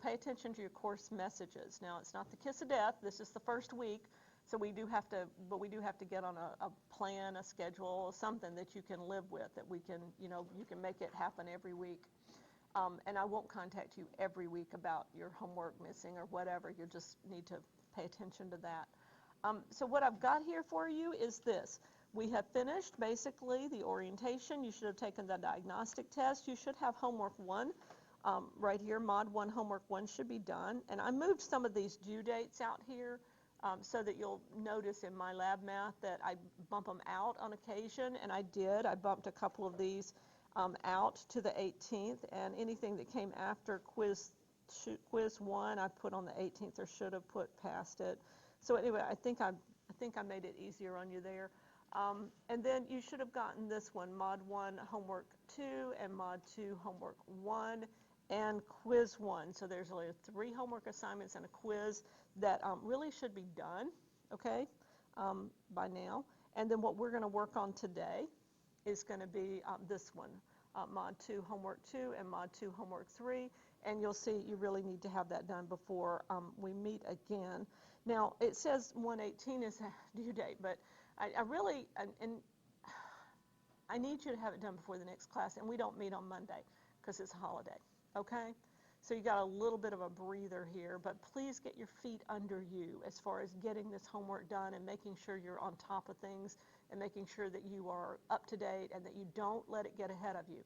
pay attention to your course messages. Now, it's not the kiss of death. This is the first week, so we do have to get on a plan, a schedule, something that you can live with, that we can, you can make it happen every week. And I won't contact you every week about your homework missing or whatever. You just need to pay attention to that. So what I've got here for you is this. We have finished basically the orientation. You should have taken the diagnostic test. You should have homework 1 right here. Mod 1 homework 1 should be done. And I moved some of these due dates out here so that you'll notice in my lab math that I bump them out on occasion, and I did. I bumped a couple of these out to the 18th, and anything that came after quiz 1 I put on the 18th, or should have put past it. So anyway, I think I made it easier on you there. And then you should have gotten this one, Mod 1 Homework 2 and Mod 2 Homework 1 and Quiz 1. So there's only 3 homework assignments and a quiz that really should be done, okay, by now. And then what we're going to work on today is going to be this one, Mod 2 Homework 2 and Mod 2 Homework 3. And you'll see you really need to have that done before we meet again. Now, it says 1/18 is a due date, but I really, and I need you to have it done before the next class, and we don't meet on Monday because it's a holiday, okay? So you got a little bit of a breather here, but please get your feet under you as far as getting this homework done and making sure you're on top of things and making sure that you are up to date and that you don't let it get ahead of you.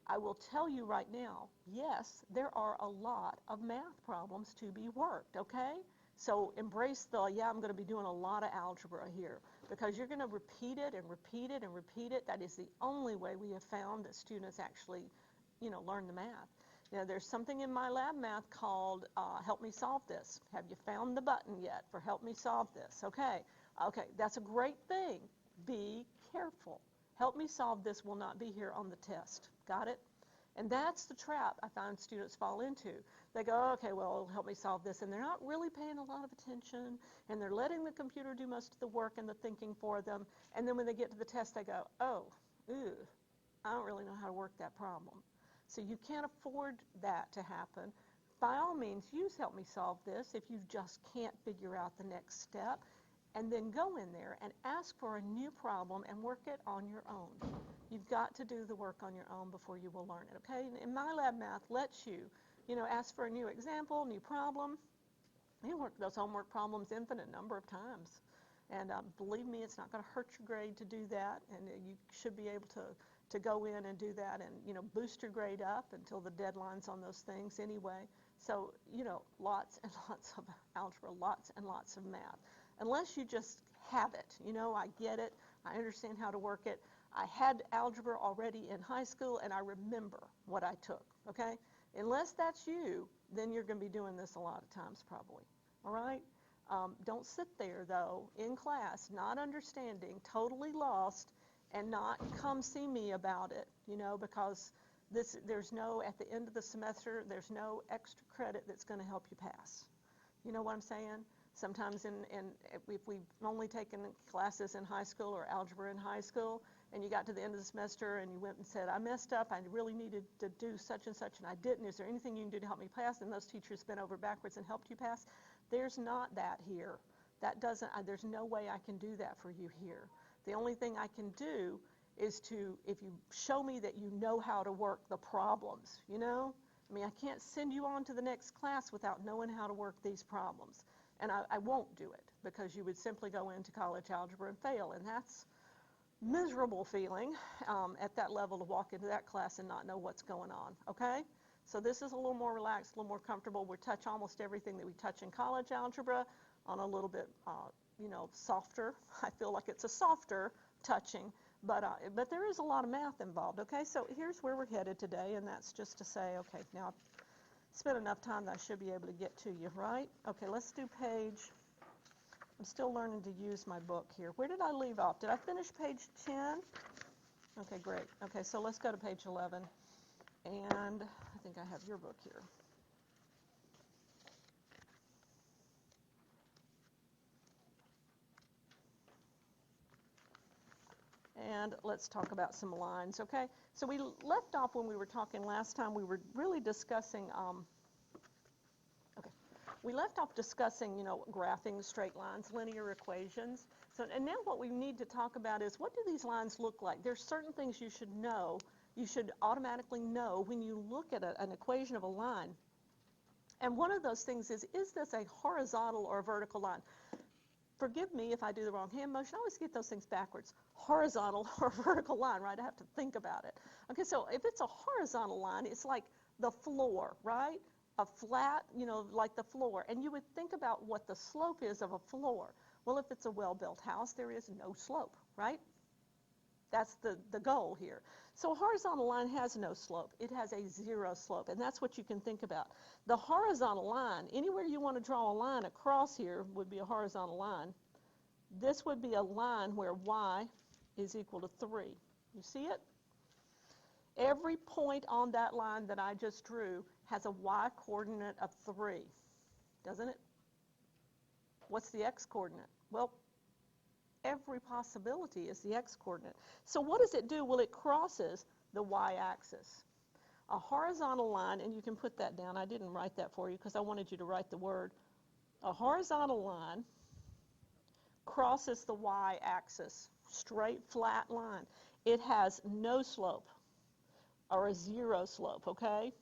I will tell you right now, yes, there are a lot of math problems to be worked, okay? So embrace the, yeah, I'm going to be doing a lot of algebra here, because you're going to repeat it and repeat it and repeat it. That is the only way we have found that students actually, learn the math. There's something in my lab math called Help Me Solve This. Have you found the button yet for Help Me Solve This? Okay, that's a great thing. Be careful. Help Me Solve This will not be here on the test. Got it? And that's the trap I find students fall into. They go, okay, well, help me solve this, and they're not really paying a lot of attention, and they're letting the computer do most of the work and the thinking for them, and then when they get to the test, they go, oh, I don't really know how to work that problem. So you can't afford that to happen. By all means, use Help Me Solve This if you just can't figure out the next step, and then go in there and ask for a new problem and work it on your own. You've got to do the work on your own before you will learn it, okay? And my lab math lets you, ask for a new example, new problem. You work those homework problems infinite number of times. And believe me, it's not going to hurt your grade to do that, and you should be able to go in and do that and, boost your grade up until the deadline's on those things anyway. So, lots and lots of algebra, lots and lots of math. Unless you just have it, I get it, I understand how to work it. I had algebra already in high school, and I remember what I took, okay? Unless that's you, then you're going to be doing this a lot of times probably, all right? Don't sit there, though, in class, not understanding, totally lost, and not come see me about it, because there's no, at the end of the semester, there's no extra credit that's going to help you pass. You know what I'm saying? Sometimes if we've only taken classes in high school or algebra in high school, and you got to the end of the semester and you went and said, I messed up, I really needed to do such and such, and I didn't. Is there anything you can do to help me pass? And those teachers bent over backwards and helped you pass. There's not that here. That doesn't, there's no way I can do that for you here. The only thing I can do is to, if you show me that you know how to work the problems, I mean, I can't send you on to the next class without knowing how to work these problems. And I won't do it, because you would simply go into college algebra and fail, and that's miserable feeling at that level to walk into that class and not know what's going on, okay? So this is a little more relaxed, a little more comfortable. We touch almost everything that we touch in college algebra on a little bit, softer. I feel like it's a softer touching, but there is a lot of math involved, okay? So here's where we're headed today, and that's just to say, okay, now I've spent enough time that I should be able to get to you, right? Okay, let's do page, I'm still learning to use my book here. Where did I leave off? Did I finish page 10? Okay, great. Okay, so let's go to page 11. And I think I have your book here. And let's talk about some lines, okay? So we left off when we were talking last time, we were really discussing we left off discussing, you know, graphing straight lines, linear equations. So, and now what we need to talk about is, what do these lines look like? There's certain things you should know, you should automatically know when you look at an equation of a line. And one of those things is this a horizontal or a vertical line? Forgive me if I do the wrong hand motion. I always get those things backwards. Horizontal or vertical line, right? I have to think about it. Okay, so if it's a horizontal line, it's like the floor, right? A flat, you know, like the floor. And you would think about what the slope is of a floor. Well, if it's a well-built house, there is no slope, right? That's the goal here. So a horizontal line has no slope. It has a zero slope, and that's what you can think about. The horizontal line, anywhere you want to draw a line across here would be a horizontal line. This would be a line where y is equal to 3. You see it? Every point on that line that I just drew has a y coordinate of 3, doesn't it? What's the x coordinate? Well, every possibility is the x-coordinate. So what does it do? Well, it crosses the y-axis. A horizontal line, and you can put that down. I didn't write that for you because I wanted you to write the word. A horizontal line crosses the y-axis, straight, flat line. It has no slope or a zero slope, okay?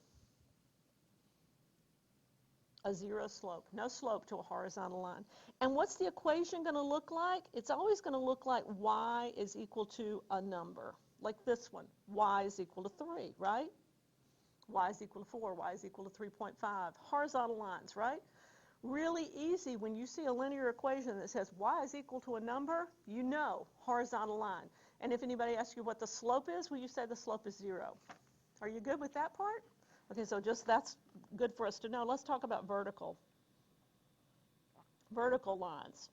A zero slope, no slope to a horizontal line. And what's the equation going to look like? It's always going to look like y is equal to a number, like this one. Y is equal to 3, right? Y is equal to 4, y is equal to 3.5. Horizontal lines, right? Really easy when you see a linear equation that says y is equal to a number, you know, horizontal line. And if anybody asks you what the slope is, well, you say the slope is 0. Are you good with that part? Okay, so just that's good for us to know. Let's talk about vertical lines.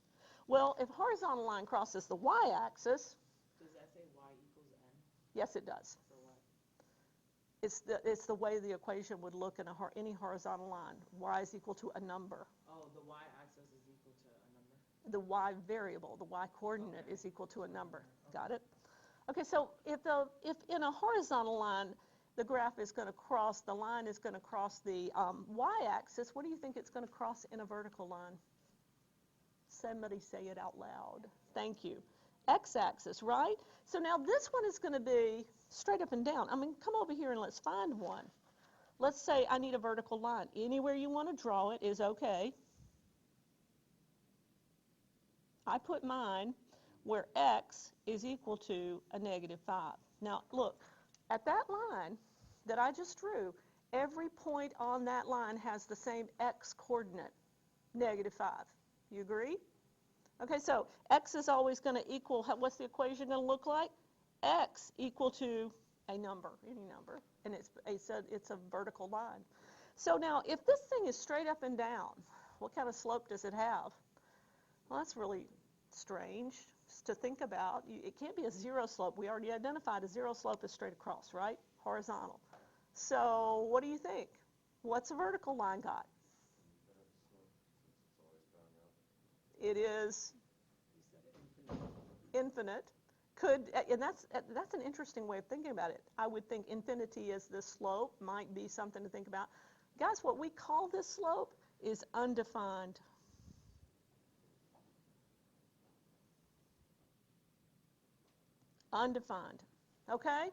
Well, if horizontal line crosses the y-axis, does that say y equals n? Yes, it does. For what? It's the way the equation would look in any horizontal line. Y is equal to a number. Oh, the y-axis is equal to a number? The y variable, the y coordinate, Okay. is equal to a number. Okay. Got it? Okay, so if in a horizontal line, the graph is going to cross, the line is going to cross the y-axis, what do you think it's going to cross in a vertical line? Somebody say it out loud. Thank you. X-axis, right? So now this one is going to be straight up and down. I mean, come over here and let's find one. Let's say I need a vertical line. Anywhere you want to draw it is okay. I put mine where x is equal to a -5. Now, look, at that line that I just drew, every point on that line has the same x coordinate, -5. You agree? Okay, so x is always going to equal, what's the equation going to look like? X equal to a number, any number, and it's a vertical line. So now, if this thing is straight up and down, what kind of slope does it have? Well, that's really strange to think about. It can't be a zero slope. We already identified a zero slope is straight across, right? Horizontal. So what do you think? What's a vertical line got? It is infinite. And that's an interesting way of thinking about it. I would think infinity is the slope, might be something to think about. Guys, what we call this slope is undefined. Undefined, okay?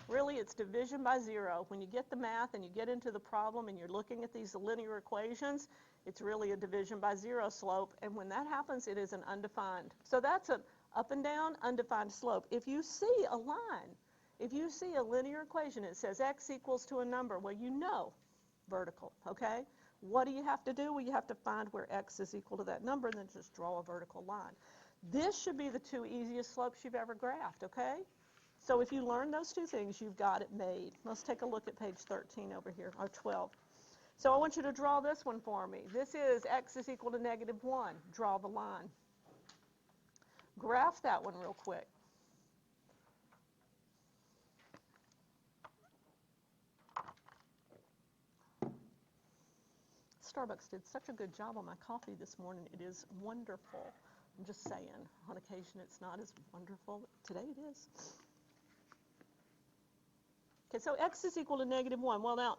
Really, it's division by 0. When you get the math and you get into the problem and you're looking at these linear equations, it's really a division by 0 slope, and when that happens, it is an undefined. So that's an up and down, undefined slope. If you see a line, if you see a linear equation, it says x equals to a number, well, you know vertical, okay? What do you have to do? Well, you have to find where x is equal to that number and then just draw a vertical line. This should be the 2 easiest slopes you've ever graphed, okay? So if you learn those 2 things, you've got it made. Let's take a look at page 13 over here, or 12. So I want you to draw this one for me. This is x is equal to -1. Draw the line. Graph that one real quick. Starbucks did such a good job on my coffee this morning. It is wonderful. I'm just saying, on occasion it's not as wonderful. Today it is. Okay, so x is equal to -1. Well, now,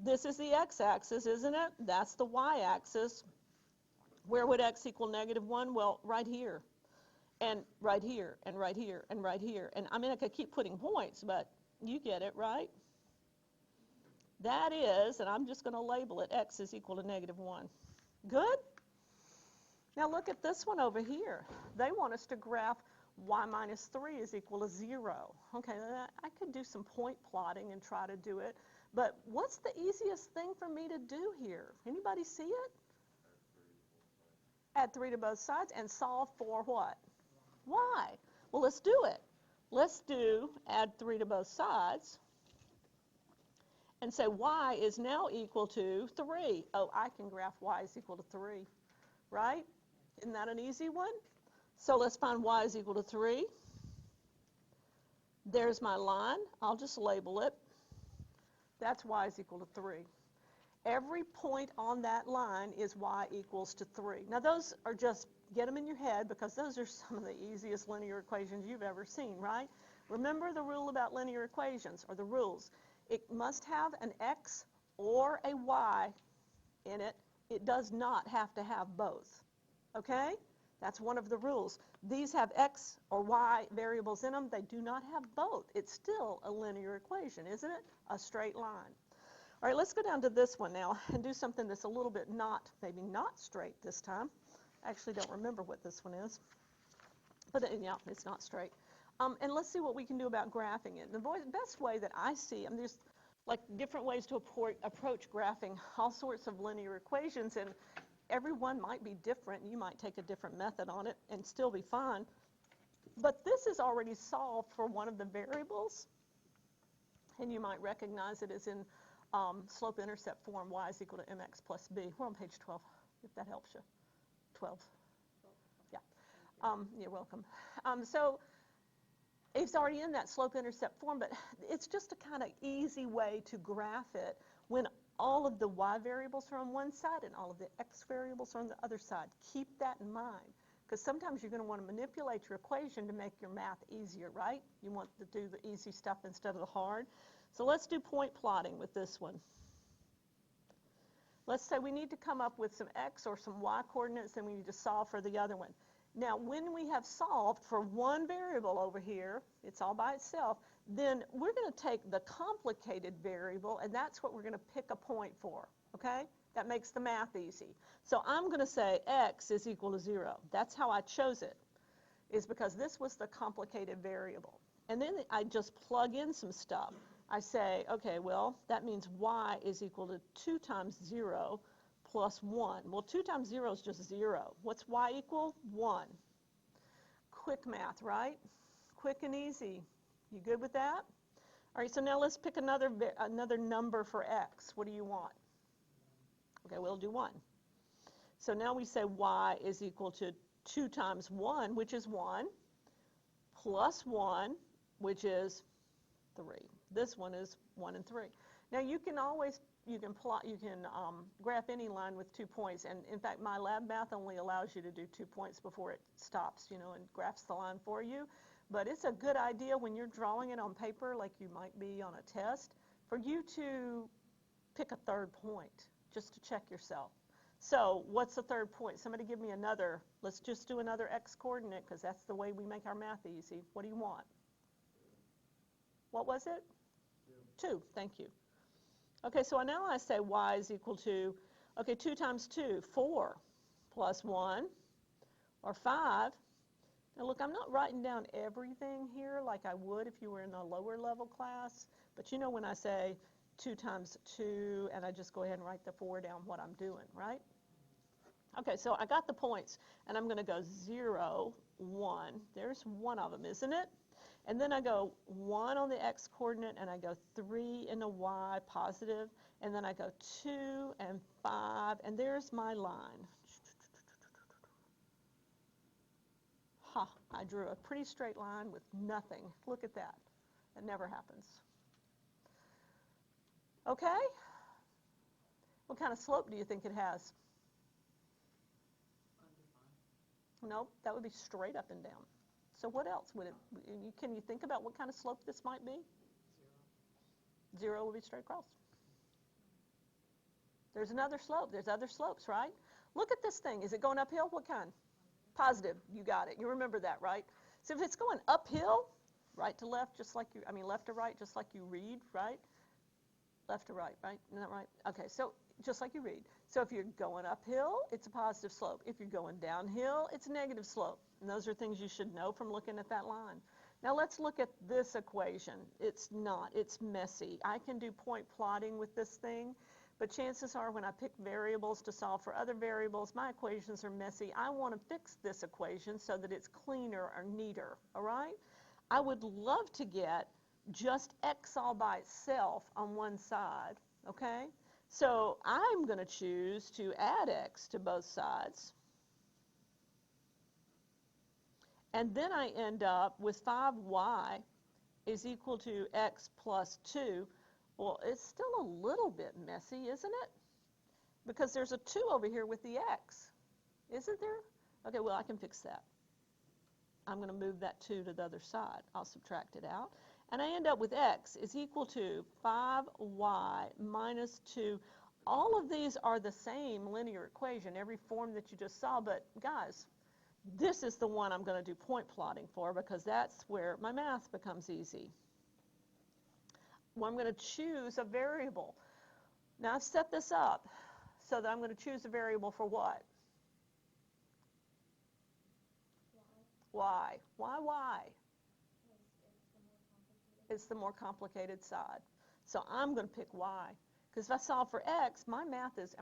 This is the x-axis, isn't it? That's the y-axis. Where would x equal -1? Well, right here, and right here, and right here, and right here. And I mean, I could keep putting points, but you get it, right? That is, and I'm just going to label it, x is equal to -1. Good? Now look at this one over here. They want us to graph y minus 3 is equal to 0. Okay, I could do some point plotting and try to do it, but what's the easiest thing for me to do here? Anybody see it? Add 3 to both sides and solve for what? Y. Well, let's do it. Let's do add 3 to both sides and say y is now equal to 3. Oh, I can graph y is equal to 3, right? Isn't that an easy one? So let's find y is equal to 3. There's my line. I'll just label it. That's y is equal to 3. Every point on that line is y equals to 3. Now those are just, get them in your head because those are some of the easiest linear equations you've ever seen, right? Remember the rule about linear equations, or the rules. It must have an x or a y in it. It does not have to have both, okay? That's one of the rules. These have x or y variables in them. They do not have both. It's still a linear equation, isn't it? A straight line. All right, let's go down to this one now and do something that's a little bit maybe not straight this time. I actually don't remember what this one is. But yeah, it's not straight. And let's see what we can do about graphing it. The best way that I see, there's like different ways to approach graphing all sorts of linear equations, and every one might be different. You might take a different method on it and still be fine. But this is already solved for one of the variables, and you might recognize it as in slope-intercept form, y is equal to mx plus b. We're on page 12, if that helps you. 12. Yeah. You're welcome. So it's already in that slope-intercept form, but it's just a kind of easy way to graph it when all of the y variables are on one side and all of the x variables are on the other side. Keep that in mind, because sometimes you're going to want to manipulate your equation to make your math easier, right? You want to do the easy stuff instead of the hard. So let's do point plotting with this one. Let's say we need to come up with some x or some y coordinates, and we need to solve for the other one. Now, when we have solved for one variable over here, it's all by itself, then we're going to take the complicated variable, and that's what we're going to pick a point for, okay? That makes the math easy. So I'm going to say x is equal to 0. That's how I chose it, is because this was the complicated variable. And then I just plug in some stuff. I say, okay, well, that means y is equal to 2 times 0 plus 1. Well, 2 times 0 is just 0. What's y equal? 1. Quick math, right? Quick and easy. You good with that? All right, so now let's pick another number for x. What do you want? Okay, we'll do 1. So now we say y is equal to 2 times 1, which is 1, plus 1, which is 3. This one is 1 and 3. Now you can graph any line with 2 points, and in fact my lab math only allows you to do 2 points before it stops, and graphs the line for you. But it's a good idea when you're drawing it on paper, like you might be on a test, for you to pick a third point, just to check yourself. So what's the third point? Somebody give me another. Let's just do another x coordinate, because that's the way we make our math easy. What do you want? What was it? 2. Thank you. Okay, so now I say y is equal to, 2 times 2, 4, plus 1, or 5. Now look, I'm not writing down everything here like I would if you were in a lower level class, but when I say 2 times 2, and I just go ahead and write the 4 down, what I'm doing, right? Okay, so I got the points, and I'm going to go 0, 1. There's one of them, isn't it? And then I go 1 on the x coordinate, and I go 3 in the y positive, and then I go 2 and 5, and there's my line. Ha, I drew a pretty straight line with nothing. Look at that. That never happens. Okay? What kind of slope do you think it has? Undefined. Nope, that would be straight up and down. So what else would it, can you think about what kind of slope this might be? 0. 0 would be straight across. There's another slope. There's other slopes, right? Look at this thing. Is it going uphill? What kind? Positive. You got it. You remember that, right? So if it's going uphill, right to left, just like you, left to right, just like you read, right? Left to right, right? Isn't that right? Okay, so just like you read. So if you're going uphill, it's a positive slope. If you're going downhill, it's a negative slope. And those are things you should know from looking at that line. Now let's look at this equation. It's messy. I can do point plotting with this thing, but chances are when I pick variables to solve for other variables, my equations are messy. I want to fix this equation so that it's cleaner or neater, all right? I would love to get just x all by itself on one side, okay? So I'm going to choose to add x to both sides. And then I end up with 5y is equal to x plus 2. Well, it's still a little bit messy, isn't it? Because there's a 2 over here with the x. Isn't there? Okay, well, I can fix that. I'm going to move that 2 to the other side. I'll subtract it out. And I end up with x is equal to 5y minus 2. All of these are the same linear equation, every form that you just saw. But, guys, this is the one I'm going to do point plotting for because that's where my math becomes easy. Well, I'm going to choose a variable. Now, I've set this up so that I'm going to choose a variable for what? Y. Why? It's the more complicated side. So I'm going to pick y. Because if I solve for x, my math is,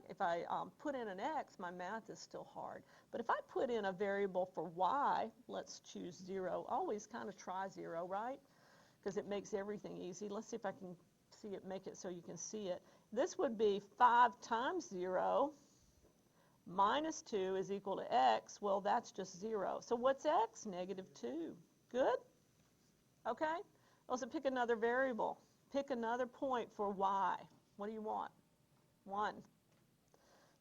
if I put in an x, my math is still hard. But if I put in a variable for y, let's choose 0. Always kind of try 0, right? Because it makes everything easy. Let's see if I can make it so you can see it. This would be 5 times 0 minus 2 is equal to x. Well, that's just 0. So what's x? Negative 2. Good? Okay? Well, so pick another variable. Pick another point for y. What do you want? 1.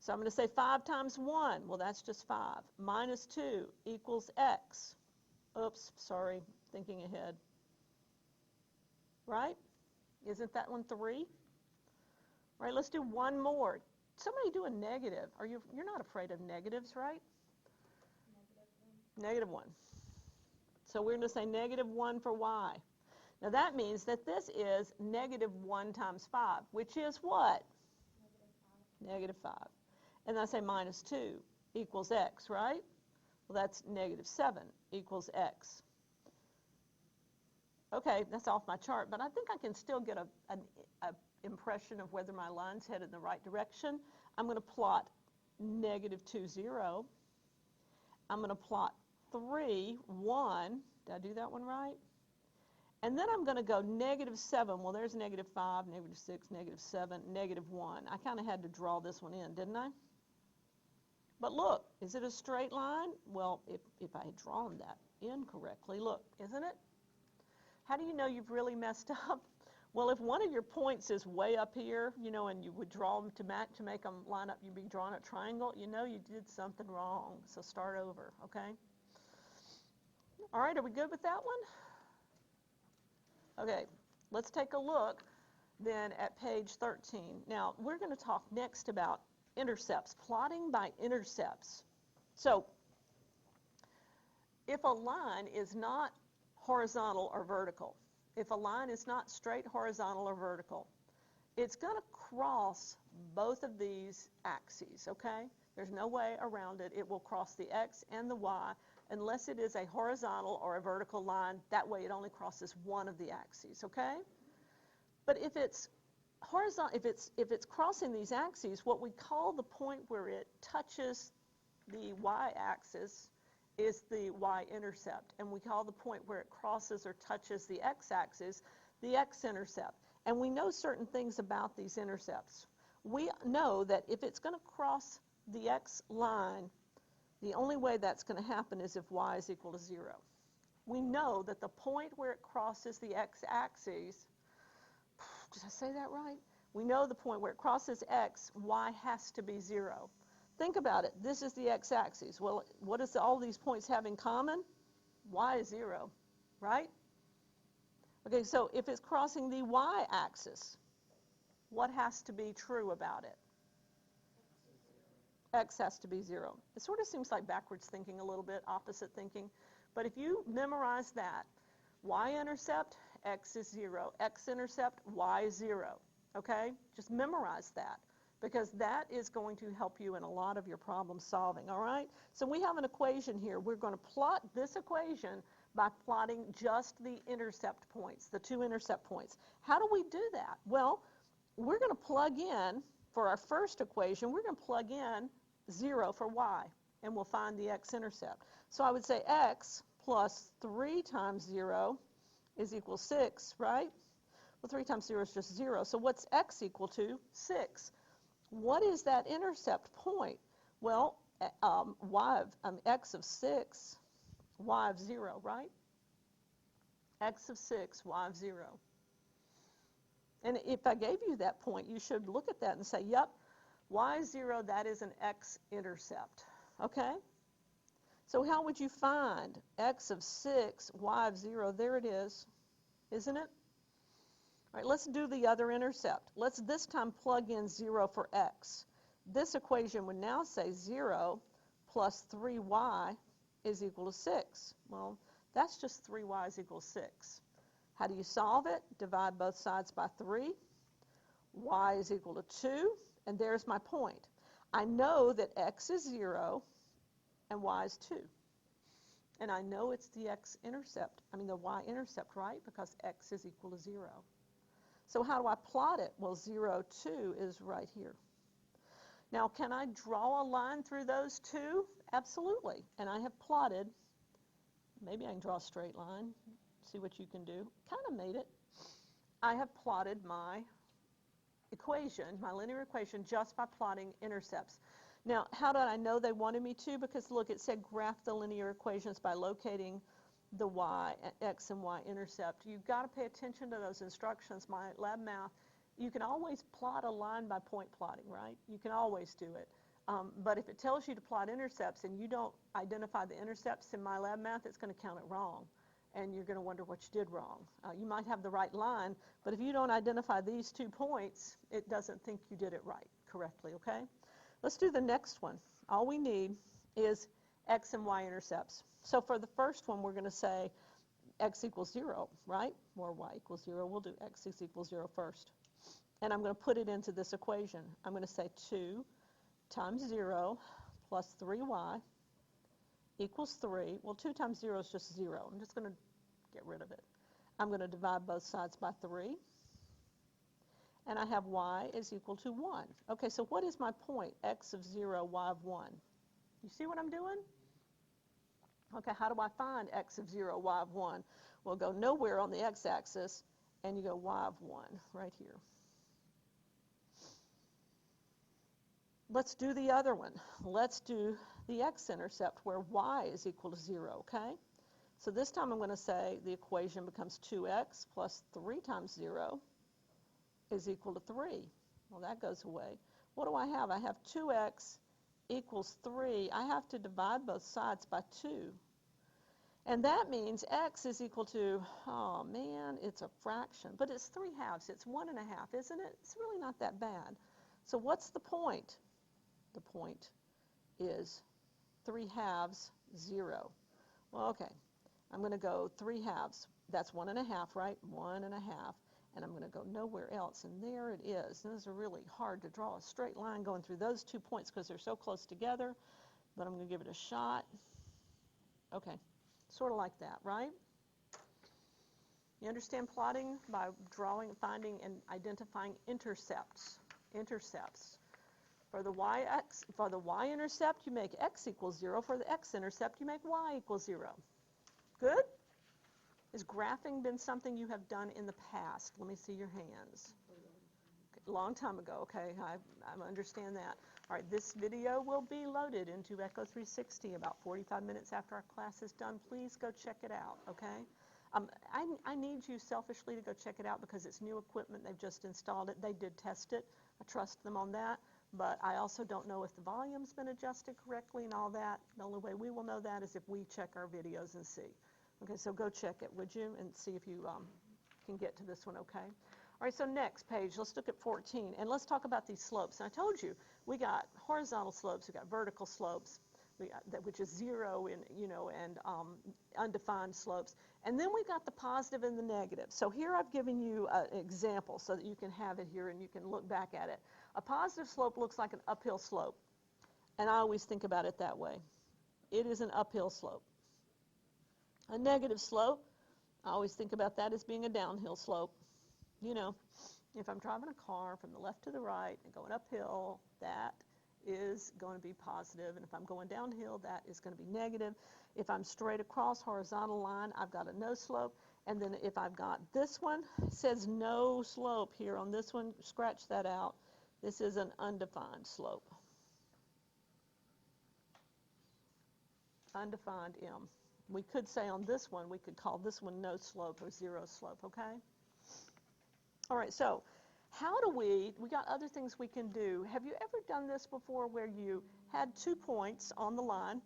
So I'm going to say 5 times 1. Well, that's just 5. Minus 2 equals x. Oops, sorry, thinking ahead. Right? Isn't that one 3? Right, let's do one more. Somebody do a negative. You're not afraid of negatives, right? Negative 1. So we're going to say negative 1 for y. Now that means that this is negative 1 times 5, which is what? Negative 5. And I say minus 2 equals x, right? Well, that's negative 7 equals x. Okay, that's off my chart, but I think I can still get an impression of whether my line's headed in the right direction. I'm going to plot negative 2, 0. I'm going to plot 3, 1. Did I do that one right? And then I'm going to go negative 7. Well, there's negative 5, negative 6, negative 7, negative 1. I kind of had to draw this one in, didn't I? But look, is it a straight line? Well, if I had drawn that in correctly, look, isn't it? How do you know you've really messed up? Well, if one of your points is way up here, and you would draw them to make them line up, you'd be drawing a triangle, you did something wrong. So start over, okay? All right, are we good with that one? Okay, let's take a look then at page 13. Now, we're going to talk next about intercepts, plotting by intercepts. So, if a line is not horizontal or vertical, if a line is not straight horizontal or vertical, it's going to cross both of these axes, okay? There's no way around it. It will cross the x and the y unless it is a horizontal or a vertical line. That way it only crosses one of the axes, okay? But if it's horizontal, if it's crossing these axes, what we call the point where it touches the y-axis is the y-intercept, and we call the point where it crosses or touches the x-axis the x-intercept. And we know certain things about these intercepts. We know that if it's going to cross the x line, the only way that's going to happen is if y is equal to 0. We know that the point where it crosses the x-axis, did I say that right? We know the point where it crosses x, y has to be 0. Think about it. This is the x-axis. Well, what does all these points have in common? Y is 0, right? Okay, so if it's crossing the y-axis, what has to be true about it? x has to be 0. It sort of seems like backwards thinking a little bit, opposite thinking. But if you memorize that, y-intercept, x is 0. X-intercept, y is 0. Okay? Just memorize that, because that is going to help you in a lot of your problem solving, all right? So we have an equation here. We're going to plot this equation by plotting just the intercept points, the 2 intercept points. How do we do that? Well, we're going to plug in, for our first equation, we're going to plug in 0 for y, and we'll find the x-intercept. So I would say x plus 3 times 0 is equal to 6, right? Well, 3 times 0 is just 0. So what's x equal to? 6. What is that intercept point? Well, x of 6, y of 0, right? X of 6, y of 0. And if I gave you that point, you should look at that and say, yep, y0, that is an x-intercept, okay? So how would you find x of 6, y of 0? There it is, isn't it? All right, let's do the other intercept. Let's this time plug in 0 for x. This equation would now say 0 plus 3y is equal to 6. Well, that's just 3y is equal to 6. How do you solve it? Divide both sides by 3. Y is equal to 2, and there's my point. I know that x is 0 and y is 2. And I know it's the x-intercept, the y-intercept, right? Because x is equal to 0. So how do I plot it? Well, 0, 2 is right here. Now, can I draw a line through those two? Absolutely. And I have plotted. Maybe I can draw a straight line. See what you can do. Kind of made it. I have plotted my equation, my linear equation, just by plotting intercepts. Now, how did I know they wanted me to? Because look, it said graph the linear equations by locating the x and y intercept. You've got to pay attention to those instructions. My lab math, you can always plot a line by point plotting, right? You can always do it. But if it tells you to plot intercepts and you don't identify the intercepts in my lab math, it's going to count it wrong. And you're going to wonder what you did wrong. You might have the right line, but if you don't identify these 2 points, it doesn't think you did it right, correctly, okay? Let's do the next one. All we need is x and y intercepts. So for the first one, we're going to say x equals 0, right? Or y equals 0. We'll do x is equal 0 first. And I'm going to put it into this equation. I'm going to say 2 times 0 plus 3y equals 3. Well, 2 times 0 is just 0. I'm just going to get rid of it. I'm going to divide both sides by 3. And I have y is equal to 1. Okay, so what is my point? X of 0, y of 1. You see what I'm doing? Okay, how do I find x of 0, y of 1? Well, go nowhere on the x-axis, and you go y of 1 right here. Let's do the other one. Let's do the x-intercept where y is equal to 0, okay? So this time I'm going to say the equation becomes 2x plus 3 times 0 is equal to 3. Well, that goes away. What do I have? I have 2x equals 3. I have to divide both sides by 2. And that means x is equal to, oh man, it's a fraction. But it's 3/2. It's 1 1/2, isn't it? It's really not that bad. So what's the point? The point is 3/2, 0. Well, okay. I'm going to go 3/2. That's 1 1/2, right? 1 1/2. And I'm going to go nowhere else. And there it is. And this is really hard to draw a straight line going through those 2 points because they're so close together. But I'm going to give it a shot. Okay. Sort of like that, right? You understand plotting by drawing, finding, and identifying intercepts. Intercepts. For the y-intercept, you make x equals 0. For the x-intercept, you make y equals 0. Good? Has graphing been something you have done in the past? Let me see your hands. Okay, long time ago. Okay, I understand that. All right, this video will be loaded into Echo 360 about 45 minutes after our class is done. Please go check it out, okay? I need you selfishly to go check it out because it's new equipment. They've just installed it. They did test it. I trust them on that. But I also don't know if the volume's been adjusted correctly and all that. The only way we will know that is if we check our videos and see. Okay, so go check it, would you, and see if you can get to this one, okay? All right, so next page, let's look at 14, and let's talk about these slopes. And I told you, We got horizontal slopes, we got vertical slopes, we got that, which is 0 and, and undefined slopes. And then we've got the positive and the negative. So here I've given you an example so that you can have it here and you can look back at it. A positive slope looks like an uphill slope. And I always think about it that way. It is an uphill slope. A negative slope, I always think about that as being a downhill slope. If I'm driving a car from the left to the right and going uphill, that is going to be positive. And if I'm going downhill, that is going to be negative. If I'm straight across horizontal line, I've got a no slope. And then if I've got this one, it says no slope here on this one, scratch that out. This is an undefined slope. Undefined M. We could say on this one, we could call this one no slope or 0 slope, okay? All right, so how do we got other things we can do. Have you ever done this before where you had 2 points on the line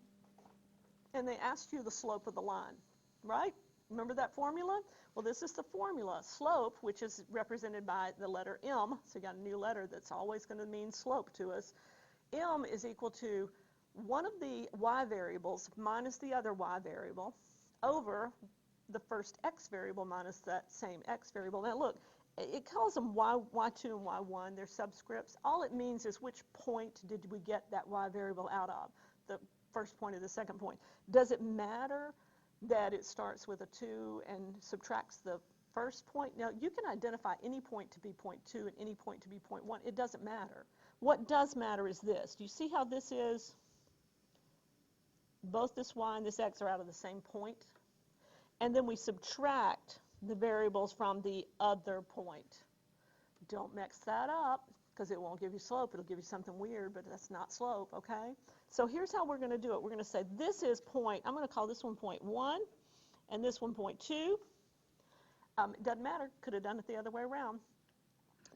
and they asked you the slope of the line, right? Remember that formula? Well, this is the formula. Slope, which is represented by the letter M, so you got a new letter that's always going to mean slope to us. M is equal to one of the y variables minus the other y variable over the first x variable minus that same x variable. Now look, it calls them y2 and y1. They're subscripts. All it means is which point did we get that y variable out of, the first point or the second point. Does it matter that it starts with a 2 and subtracts the first point? Now, you can identify any point to be point 2 and any point to be point 1. It doesn't matter. What does matter is this. Do you see how this is? Both this y and this x are out of the same point. And then we subtract the variables from the other point. Don't mix that up because it won't give you slope. It'll give you something weird, but that's not slope, okay? So here's how we're going to do it. We're going to say this is point, I'm going to call this one point 1 and this one point 2. It doesn't matter. Could have done it the other way around.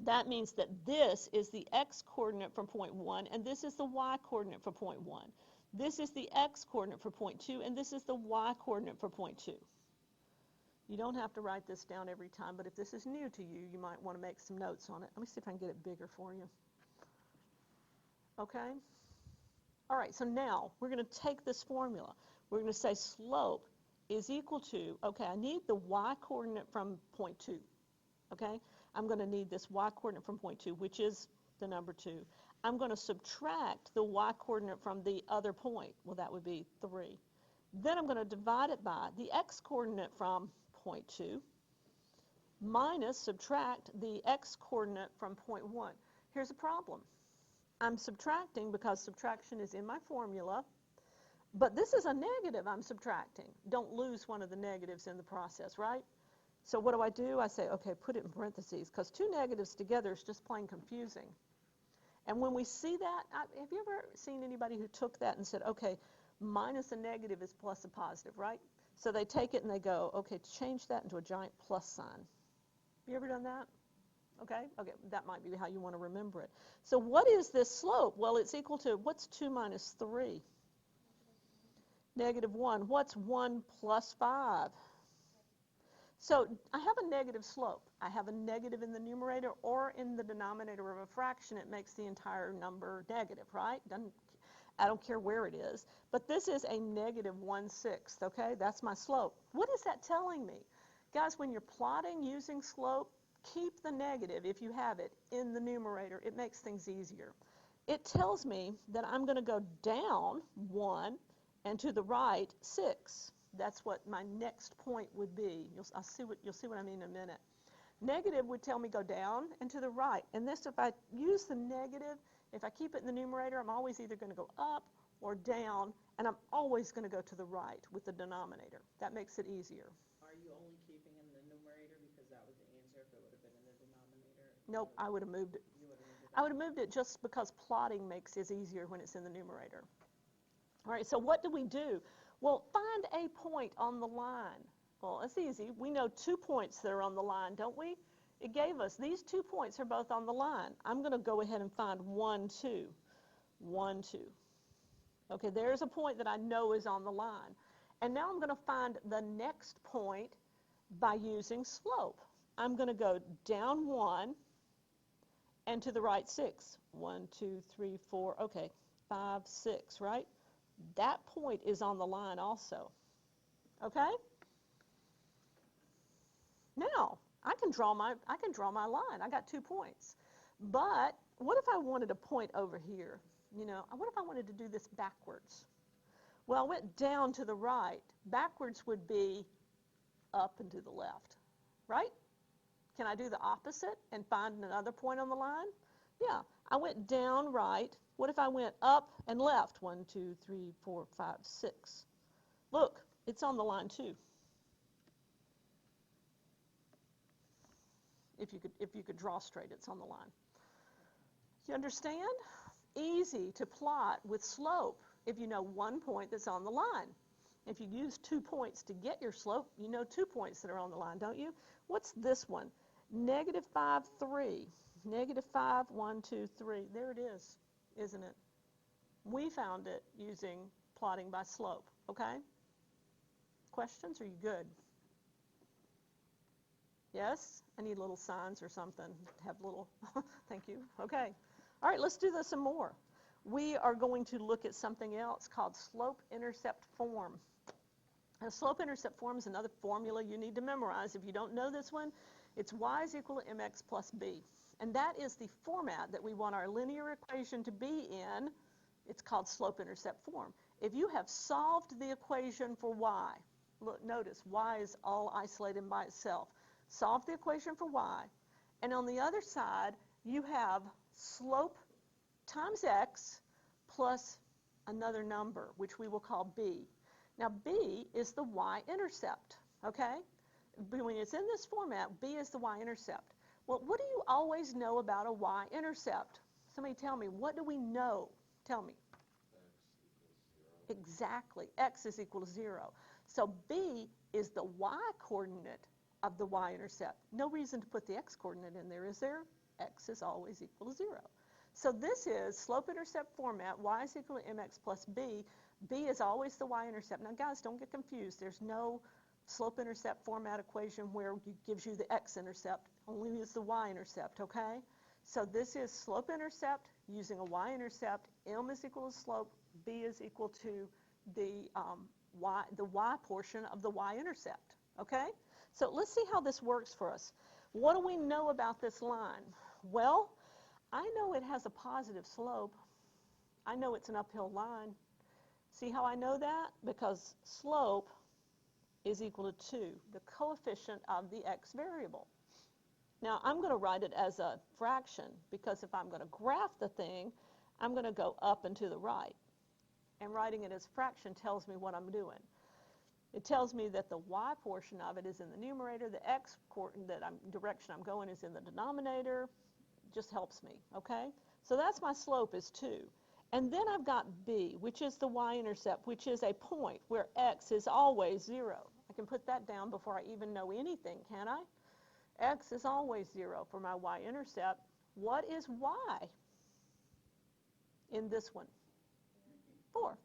That means that this is the x coordinate for point 1 and this is the y coordinate for point 1. This is the x coordinate for point 2 and this is the y coordinate for point 2. You don't have to write this down every time, but if this is new to you, you might want to make some notes on it. Let me see if I can get it bigger for you. Okay? All right, so now we're going to take this formula. We're going to say slope is equal to, okay, I need the y coordinate from point 2. Okay? I'm going to need this y coordinate from point 2, which is the number 2. I'm going to subtract the y coordinate from the other point. Well, that would be 3. Then I'm going to divide it by the x coordinate from point 2 minus subtract the x coordinate from point 1. Here's a problem. I'm subtracting because subtraction is in my formula, but this is a negative I'm subtracting. Don't lose one of the negatives in the process, right? So what do? I say, okay, put it in parentheses because 2 negatives together is just plain confusing. And when we see that, have you ever seen anybody who took that and said, okay, minus a negative is plus a positive, right? So they take it and they go, okay, change that into a giant plus sign. You ever done that? Okay, that might be how you want to remember it. So what is this slope? Well, it's equal to, what's 2 minus 3? Negative 1. What's 1 plus 5? So I have a negative slope. I have a negative in the numerator or in the denominator of a fraction. It makes the entire number negative, right? I don't care where it is. But this is a negative 1/6, okay? That's my slope. What is that telling me? Guys, when you're plotting using slope, keep the negative, if you have it, in the numerator. It makes things easier. It tells me that I'm going to go down 1 and to the right 6. That's what my next point would be. You'll see what I mean in a minute. Negative would tell me go down and to the right. And this, if I use the negative, if I keep it in the numerator, I'm always either going to go up or down, and I'm always going to go to the right with the denominator. That makes it easier. Are you only keeping in the numerator because that was the answer if it would have been in the denominator? Nope, I would have moved it. You would have moved it. I would have moved it just because plotting makes it easier when it's in the numerator. All right, so what do? Well, find a point on the line. Well, it's easy. We know 2 points that are on the line, don't we? It gave us these 2 points are both on the line. I'm going to go ahead and find 1, 2. 1, 2. Okay, there's a point that I know is on the line. And now I'm going to find the next point by using slope. I'm going to go down 1 and to the right 6. 1, 2, 3, 4, okay, 5, 6, right? That point is on the line also, okay? Now, I can draw my line. I got 2 points. But what if I wanted a point over here? You know, what if I wanted to do this backwards? Well, I went down to the right. Backwards would be up and to the left, right? Can I do the opposite and find another point on the line? Yeah, I went down right. What if I went up and left? 1, 2, 3, 4, 5, 6. Look, it's on the line too. If you could draw straight, it's on the line. You understand? Easy to plot with slope if you know one point that's on the line. If you use 2 points to get your slope, you know 2 points that are on the line, don't you? What's this one? Negative 5, 3. Negative 5, 1, 2, 3. There it is, isn't it? We found it using plotting by slope, okay? Questions? Are you good? Yes? I need little signs or something. Have little, thank you. Okay. All right, let's do this some more. We are going to look at something else called slope-intercept form. A slope-intercept form is another formula you need to memorize. If you don't know this one, it's y is equal to mx plus b. And that is the format that we want our linear equation to be in. It's called slope-intercept form. If you have solved the equation for y, look, notice y is all isolated by itself. Solve the equation for y, and on the other side, you have slope times x plus another number, which we will call b. Now, b is the y-intercept, okay? When it's in this format, b is the y-intercept. Well, what do you always know about a y-intercept? Somebody tell me, what do we know? Tell me. X equals 0. Exactly, x is equal to 0. So b is the y-coordinate of the y-intercept. No reason to put the x-coordinate in there, is there? X is always equal to 0. So this is slope-intercept format, y is equal to mx plus b. B is always the y-intercept. Now, guys, don't get confused. There's no slope-intercept format equation where it gives you the x-intercept, only use the y-intercept, okay? So this is slope-intercept using a y-intercept. M is equal to slope, b is equal to the y portion of the y-intercept, okay? So let's see how this works for us. What do we know about this line? Well, I know it has a positive slope. I know it's an uphill line. See how I know that? Because slope is equal to 2, the coefficient of the x variable. Now, I'm going to write it as a fraction because if I'm going to graph the thing, I'm going to go up and to the right. And writing it as fraction tells me what I'm doing. It tells me that the y portion of it is in the numerator, the x direction I'm going is in the denominator. Just helps me, okay? So that's my slope is 2. And then I've got b, which is the y-intercept, which is a point where x is always 0. I can put that down before I even know anything, can I? X is always 0 for my y-intercept. What is y in this one? 4.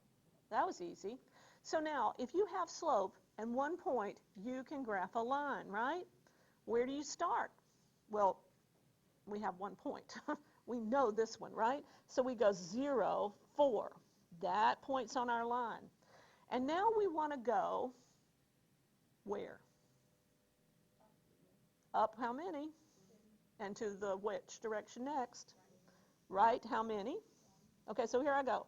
That was easy. So now, if you have slope and one point, you can graph a line, right? Where do you start? Well, we have 1 point. We know this one, right? So we go 0, 4. That point's on our line. And now we want to go where? Up how many? And to the which direction next? Right, how many? Okay, so here I go.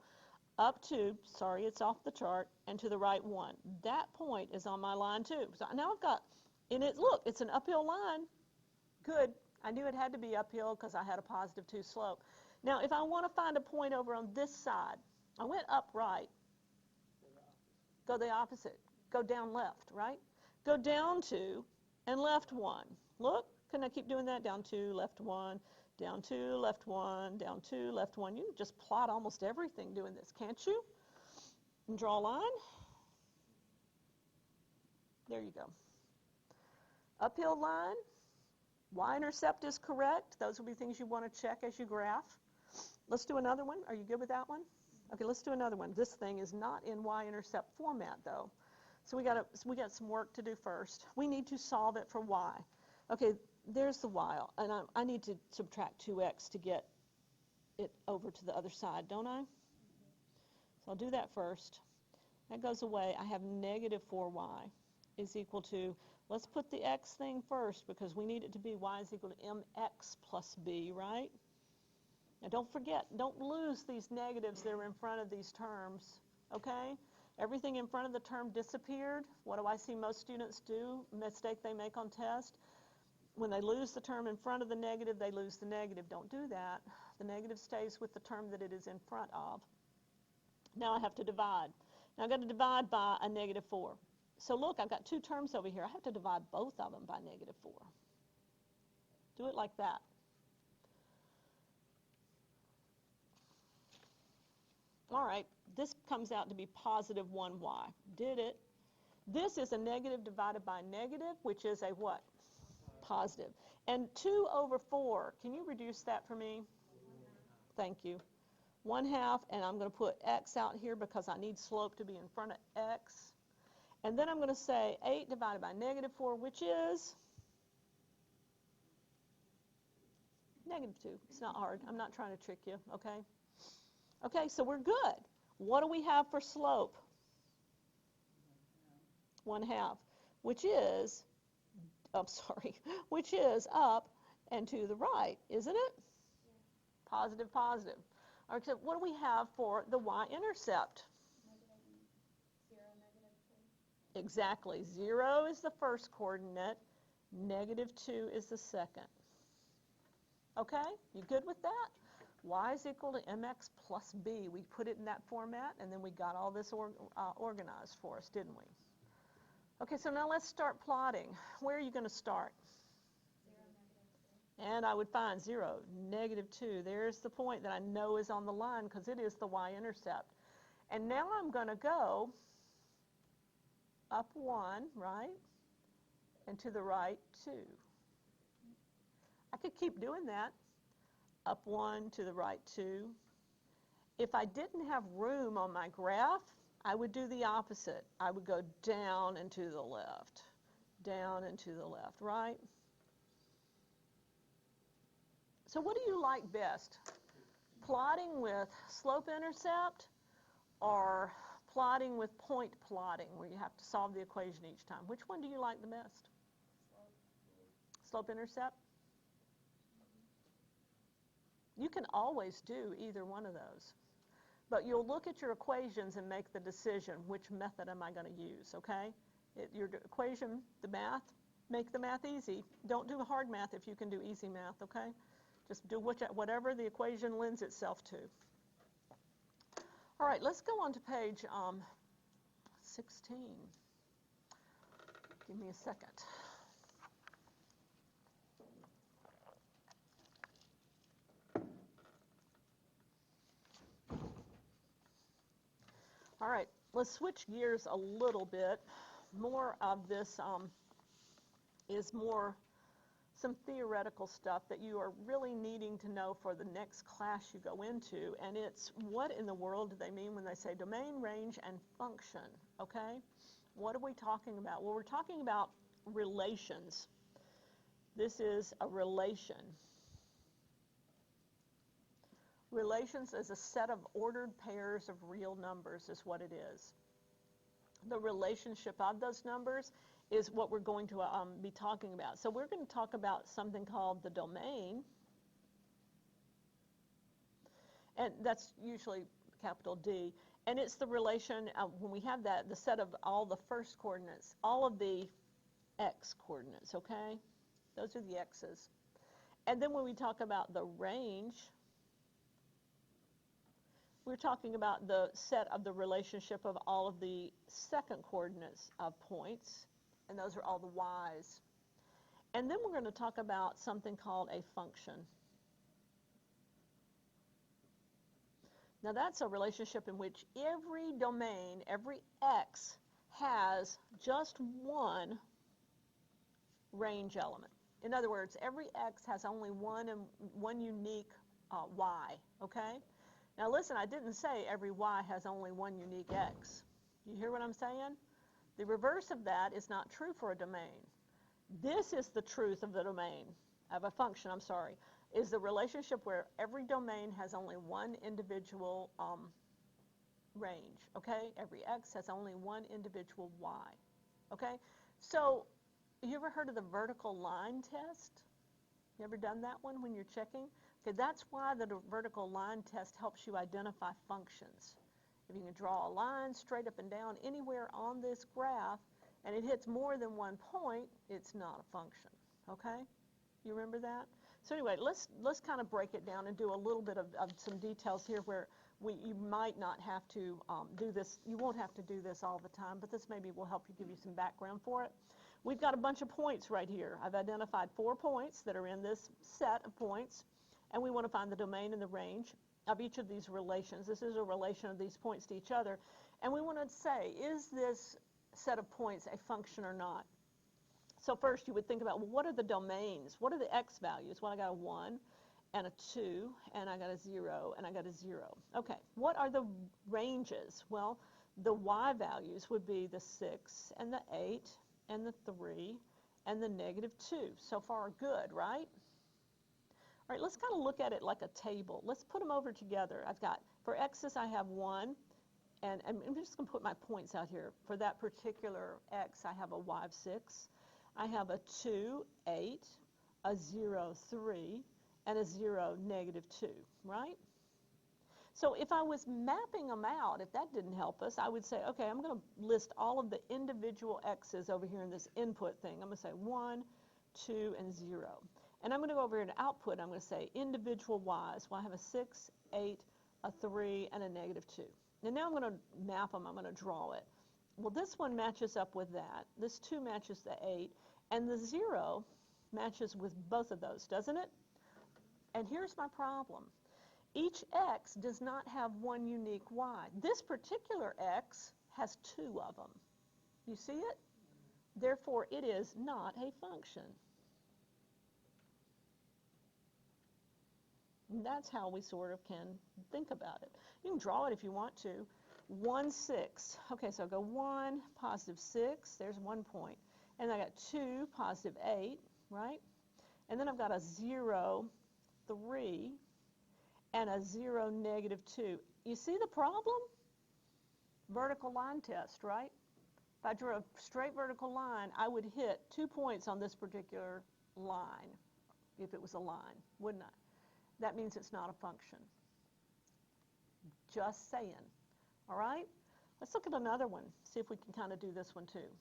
Up to, sorry, it's off the chart, and to the right 1. That point is on my line too. So now I've got, and it, look, it's an uphill line. Good. I knew it had to be uphill because I had a positive 2 slope. Now, if I want to find a point over on this side, I went up right. Go the opposite. Go down left, right? Go down 2 and left 1. Look, can I keep doing that? Down 2, left 1, down 2, left 1, down 2, left 1. You can just plot almost everything doing this, can't you? And draw a line. There you go. Uphill line. Y-intercept is correct. Those will be things you want to check as you graph. Let's do another one. Are you good with that one? Okay, let's do another one. This thing is not in y-intercept format, though. So we got some work to do first. We need to solve it for y. Okay, there's the y, and I need to subtract 2x to get it over to the other side, don't I? So I'll do that first. That goes away. I have negative 4y is equal to, let's put the x thing first because we need it to be y is equal to mx plus b, right? Now don't forget, don't lose these negatives that are in front of these terms, okay? Everything in front of the term disappeared. What do I see most students do, mistake they make on test? When they lose the term in front of the negative, they lose the negative. Don't do that. The negative stays with the term that it is in front of. Now I have to divide. Now I've got to divide by a negative 4. So look, I've got two terms over here. I have to divide both of them by negative 4. Do it like that. All right, this comes out to be positive 1y. Did it? This is a negative divided by negative, which is a what? Positive. And 2 over 4, can you reduce that for me? Thank you. 1/2, and I'm going to put x out here because I need slope to be in front of x. And then I'm going to say 8 divided by negative 4, which is negative 2. It's not hard. I'm not trying to trick you, okay? Okay, so we're good. What do we have for slope? 1/2, which is, which is up and to the right, isn't it? Yeah. Positive, positive. All right, so what do we have for the y-intercept? -0, -2. Exactly. 0 is the first coordinate. -2 is the second. Okay? You good with that? Y is equal to mx plus b. We put it in that format, and then we got all this organized for us, didn't we? Okay, so now let's start plotting. Where are you going to start? 0, -2. And I would find 0, -2. There's the point that I know is on the line because it is the y-intercept. And now I'm going to go up 1, right? And to the right 2. I could keep doing that. Up 1 to the right 2. If I didn't have room on my graph, I would do the opposite. I would go down and to the left. Down and to the left, right? So what do you like best? Plotting with slope-intercept or plotting with point plotting where you have to solve the equation each time? Which one do you like the best? Slope-intercept? You can always do either one of those. But you'll look at your equations and make the decision, which method am I going to use, okay? Your equation, the math, make the math easy. Don't do hard math if you can do easy math, okay? Just do whatever the equation lends itself to. All right, let's go on to page 16. Give me a second. All right, let's switch gears a little bit. More of this is more some theoretical stuff that you are really needing to know for the next class you go into, and it's what in the world do they mean when they say domain, range, and function, okay? What are we talking about? Well, we're talking about relations. This is a relation. Relations is a set of ordered pairs of real numbers is what it is. The relationship of those numbers is what we're going to be talking about. So we're going to talk about something called the domain. And that's usually capital D. And it's the relation, when we have that, the set of all the first coordinates, all of the x coordinates, okay? Those are the x's. And then when we talk about the range, we're talking about the set of the relationship of all of the second coordinates of points, and those are all the y's. And then we're going to talk about something called a function. Now that's a relationship in which every domain, every x, has just one range element. In other words, every x has only one unique y, okay? Now listen, I didn't say every y has only one unique x. You hear what I'm saying? The reverse of that is not true for a domain. This is the truth of the domain, of a function, I'm sorry, is the relationship where every domain has only one individual range, okay? Every x has only one individual y, okay? So, you ever heard of the vertical line test? You ever done that one when you're checking? Okay, that's why the vertical line test helps you identify functions. If you can draw a line straight up and down anywhere on this graph, and it hits more than one point, it's not a function, okay? You remember that? So anyway, let's kind of break it down and do a little bit of some details here where you might not have to do this. You won't have to do this all the time, but this maybe will help you, give you some background for it. We've got a bunch of points right here. I've identified 4 points that are in this set of points, and we want to find the domain and the range of each of these relations. This is a relation of these points to each other, and we want to say, is this set of points a function or not? So first you would think about, well, what are the domains? What are the x values? Well, I got a 1 and a 2, and I got a 0, and I got a 0. Okay, what are the ranges? Well, the y values would be the 6 and the 8 and the 3 and the -2. So far, good, right? All right, let's kind of look at it like a table. Let's put them over together. I've got, for x's, I have 1, and I'm just going to put my points out here. For that particular x, I have a y of 6. I have a 2, 8, a 0, 3, and a 0, -2, right? So if I was mapping them out, if that didn't help us, I would say, okay, I'm going to list all of the individual x's over here in this input thing. I'm going to say 1, 2, and 0. And I'm going to go over here to output. I'm going to say individual y's. Well, I have a 6, 8, a 3, and a -2. And now I'm going to map them. I'm going to draw it. Well, this one matches up with that. This 2 matches the 8. And the 0 matches with both of those, doesn't it? And here's my problem. Each x does not have one unique y. This particular x has 2 of them. You see it? Therefore, it is not a function. And that's how we sort of can think about it. You can draw it if you want to. 1, 6. Okay, so I go 1, +6. There's 1 point. And I got 2, +8, right? And then I've got a 0, 3, and a 0, -2. You see the problem? Vertical line test, right? If I drew a straight vertical line, I would hit 2 points on this particular line, if it was a line, wouldn't I? That means it's not a function. Just saying. All right? Let's look at another one, see if we can kind of do this one too.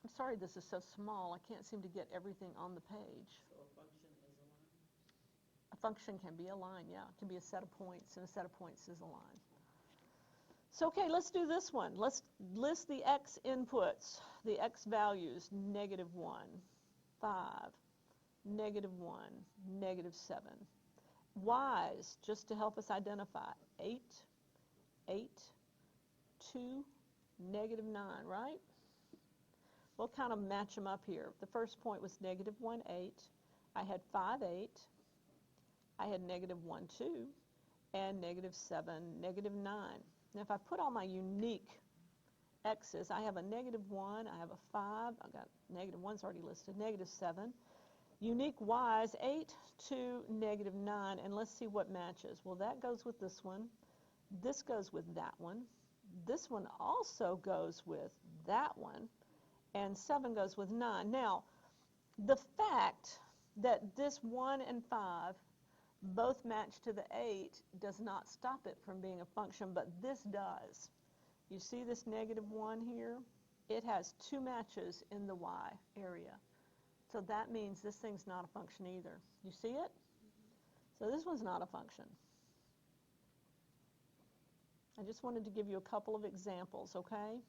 I'm sorry this is so small. I can't seem to get everything on the page. So a function is a line? A function can be a line, yeah. It can be a set of points, and a set of points is a line. So, okay, let's do this one. Let's list the x inputs, the x values, -1, 5, -1, -7. Y's, just to help us identify, 8, 8, 2, -9, right? We'll kind of match them up here. The first point was -1, 8. I had 5, 8. I had -1, 2. And -7, -9. Now, if I put all my unique x's, I have a -1, I have a 5, I've got -1's already listed, -7. Unique y's, 8, 2, -9, and let's see what matches. Well, that goes with this one. This goes with that one. This one also goes with that one. And 7 goes with 9. Now, the fact that this 1 and 5 both match to the 8 does not stop it from being a function, but this does. You see this -1 here? It has 2 matches in the y area. So that means this thing's not a function either. You see it? So this one's not a function. I just wanted to give you a couple of examples, okay?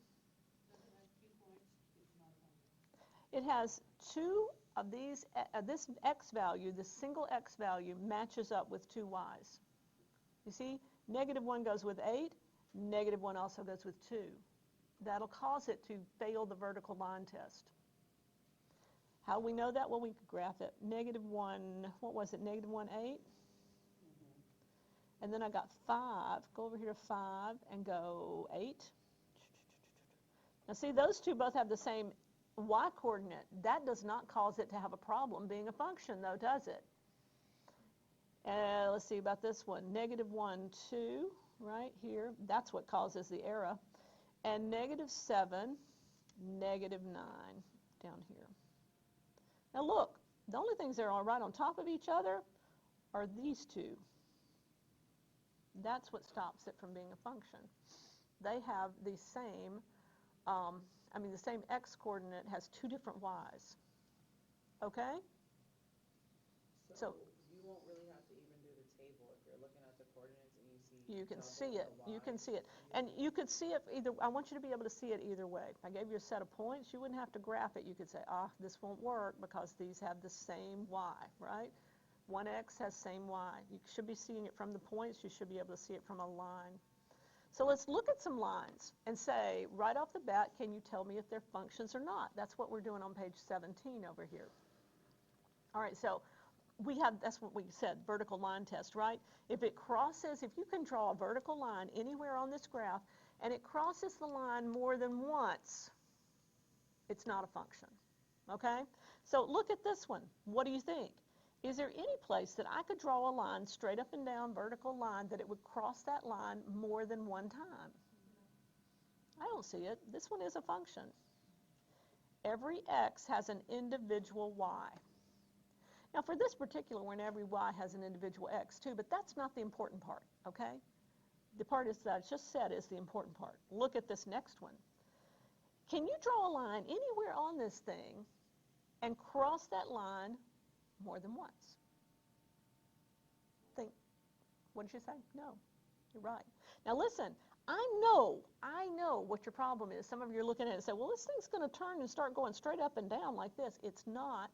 It has 2 of these, this x value, this single x value, matches up with 2 y's. You see, -1 goes with 8, -1 also goes with 2. That'll cause it to fail the vertical line test. How do we know that? Well, we could graph it. -1, what was it, -1, 8? And then I got 5. Go over here to 5 and go 8. Now see, those two both have the same y-coordinate. That does not cause it to have a problem being a function, though, does it? Let's see about this one. -1, 2, right here. That's what causes the error. And -7, -9 down here. Now look, the only things that are right on top of each other are these two. That's what stops it from being a function. They have the same, the same x-coordinate has two different y's. Okay? So you won't really have to even do the table if you're looking at the coordinates and you see. you can double see it. the You can y. see it. And you could see it either. I want you to be able to see it either way. If I gave you a set of points, you wouldn't have to graph it. You could say, this won't work because these have the same y, right? 1x has same y. You should be seeing it from the points. You should be able to see it from a line. So let's look at some lines and say, right off the bat, can you tell me if they're functions or not? That's what we're doing on page 17 over here. All right, so that's what we said, vertical line test, right? If you can draw a vertical line anywhere on this graph, and it crosses the line more than once, it's not a function, okay? So look at this one. What do you think? Is there any place that I could draw a line, straight up and down, vertical line, that it would cross that line more than one time? I don't see it. This one is a function. Every x has an individual y. Now, for this particular one, every y has an individual x too, but that's not the important part, okay? The part is that I just said is the important part. Look at this next one. Can you draw a line anywhere on this thing and cross that line more than once? Think, what did you say? No, you're right. Now listen, I know what your problem is. Some of you are looking at it and say, well, this thing's going to turn and start going straight up and down like this. It's not,